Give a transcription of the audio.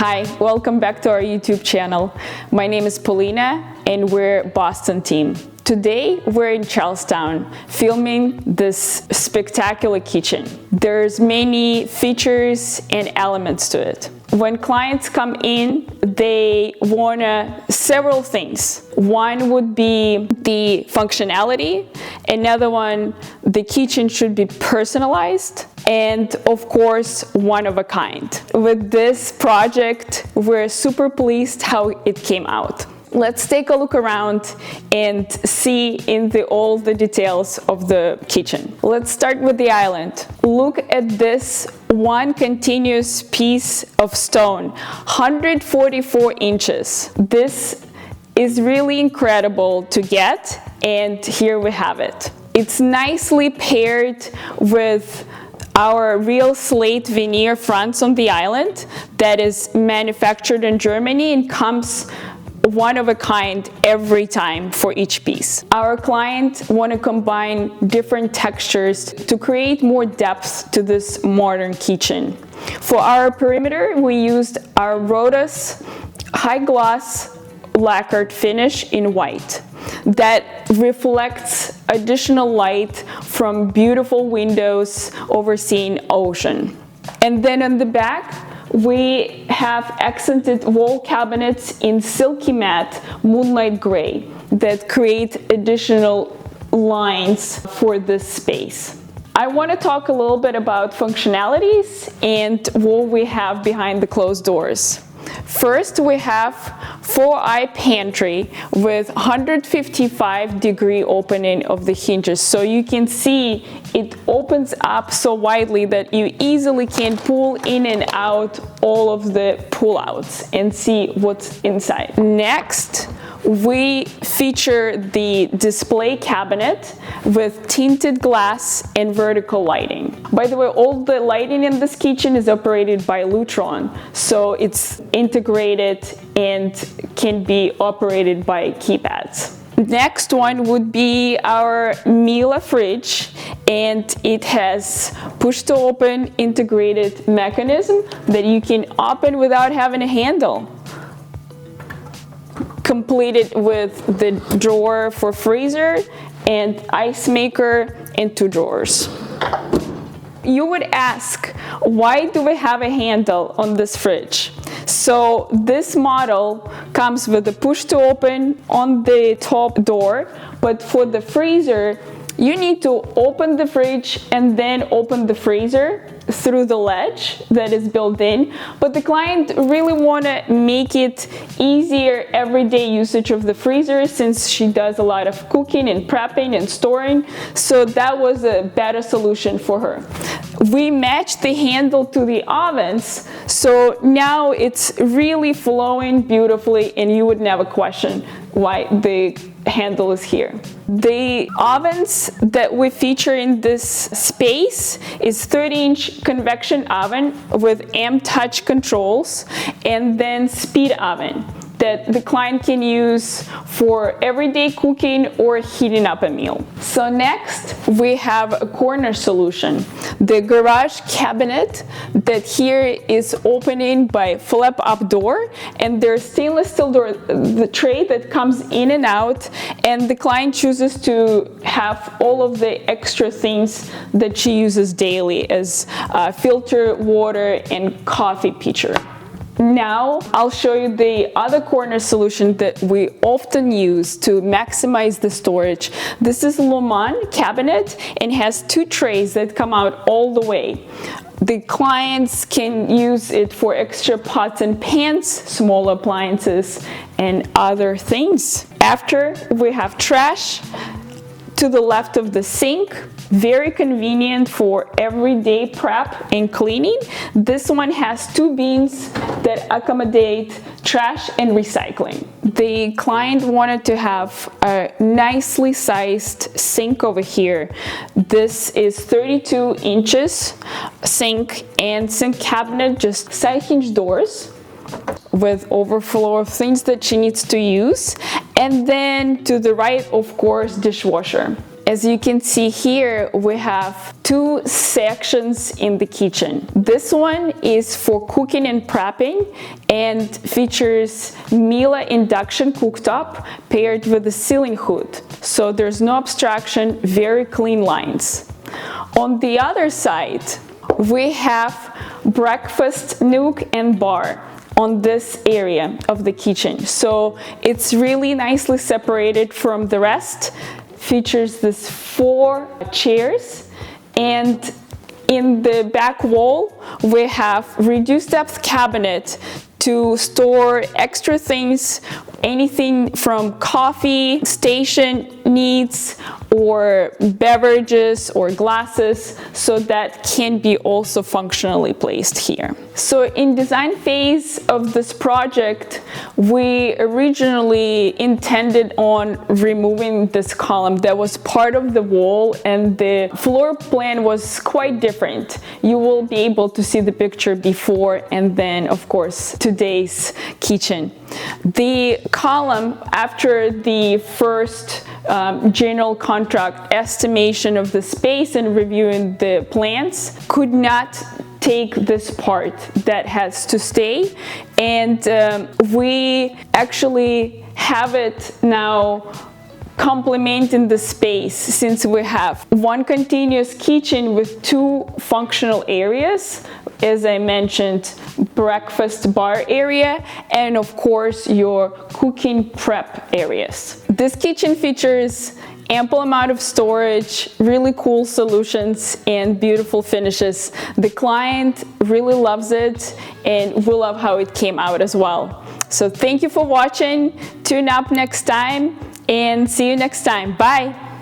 Hi, welcome back to our YouTube channel. My name is Paulina and we're Boston team. Today we're in Charlestown filming this spectacular kitchen. There's many features and elements to it. When clients come in, they want several things. One would be the functionality, another one, the kitchen should be personalized, and of course, one of a kind. With this project, we're super pleased how it came out. Let's take a look around and see all the details of the kitchen. Let's start with the island. Look at this one continuous piece of stone, 144 inches. This is really incredible to get, and here we have it. It's nicely paired with our real slate veneer fronts on the island that is manufactured in Germany and comes one of a kind every time for each piece. Our client want to combine different textures to create more depth to this modern kitchen. For our perimeter, we used our Rhodos high gloss lacquered finish in white that reflects additional light from beautiful windows overseeing ocean. And then on the back, we have accented wall cabinets in silky matte moonlight gray that create additional lines for this space. I want to talk a little bit about functionalities and what we have behind the closed doors. First, we have 4-eye pantry with 155-degree opening of the hinges. So you can see it opens up so widely that you easily can pull in and out all of the pull-outs and see what's inside. Next, we feature the display cabinet with tinted glass and vertical lighting. By the way, all the lighting in this kitchen is operated by Lutron, so it's integrated and can be operated by keypads. Next one would be our Miele fridge, and it has push to open integrated mechanism that you can open without having a handle. Completed with the drawer for freezer and ice maker and 2 drawers. You would ask, why do we have a handle on this fridge? So this model comes with a push to open on the top door, but for the freezer, you need to open the fridge and then open the freezer through the ledge that is built in. But the client really want to make it easier everyday usage of the freezer, since she does a lot of cooking and prepping and storing. So that was a better solution for her. We matched the handle to the ovens, so now it's really flowing beautifully and you would never question why the handle is here. The ovens that we feature in this space is 30-inch convection oven with M-Touch controls, and then speed oven that the client can use for everyday cooking or heating up a meal. So next, we have a corner solution. The garage cabinet that here is opening by flip up door, and there's stainless steel door, the tray that comes in and out, and the client chooses to have all of the extra things that she uses daily as filter water and coffee pitcher. Now I'll show you the other corner solution that we often use to maximize the storage. This is Luman cabinet and has 2 trays that come out all the way. The clients can use it for extra pots and pans, small appliances, and other things. After, we have trash to the left of the sink. Very convenient for everyday prep and cleaning. This one has 2 bins that accommodate trash and recycling. The client wanted to have a nicely sized sink over here. This is 32 inches sink and sink cabinet, just side hinge doors with overflow of things that she needs to use. And then to the right, of course, dishwasher. As you can see here, we have two sections in the kitchen. This one is for cooking and prepping and features Miele induction cooktop paired with a ceiling hood. So there's no obstruction, very clean lines. On the other side, we have breakfast nook and bar on this area of the kitchen. So it's really nicely separated from the rest. Features this 4 chairs, and in the back wall we have reduced depth cabinet to store extra things, anything from coffee station needs or beverages or glasses, so that can be also functionally placed here. So in design phase of this project, we originally intended on removing this column that was part of the wall, and the floor plan was quite different. You will be able to see the picture before and then, of course, today's kitchen. The column, after the first general contract estimation of the space and reviewing the plans, could not take this part that has to stay, and we actually have it now complementing the space, since we have one continuous kitchen with 2 functional areas, as I mentioned, breakfast bar area and of course your cooking prep areas. This kitchen features ample amount of storage, really cool solutions and beautiful finishes. The client really loves it and we love how it came out as well. So thank you for watching. Tune up next time and see you next time. Bye.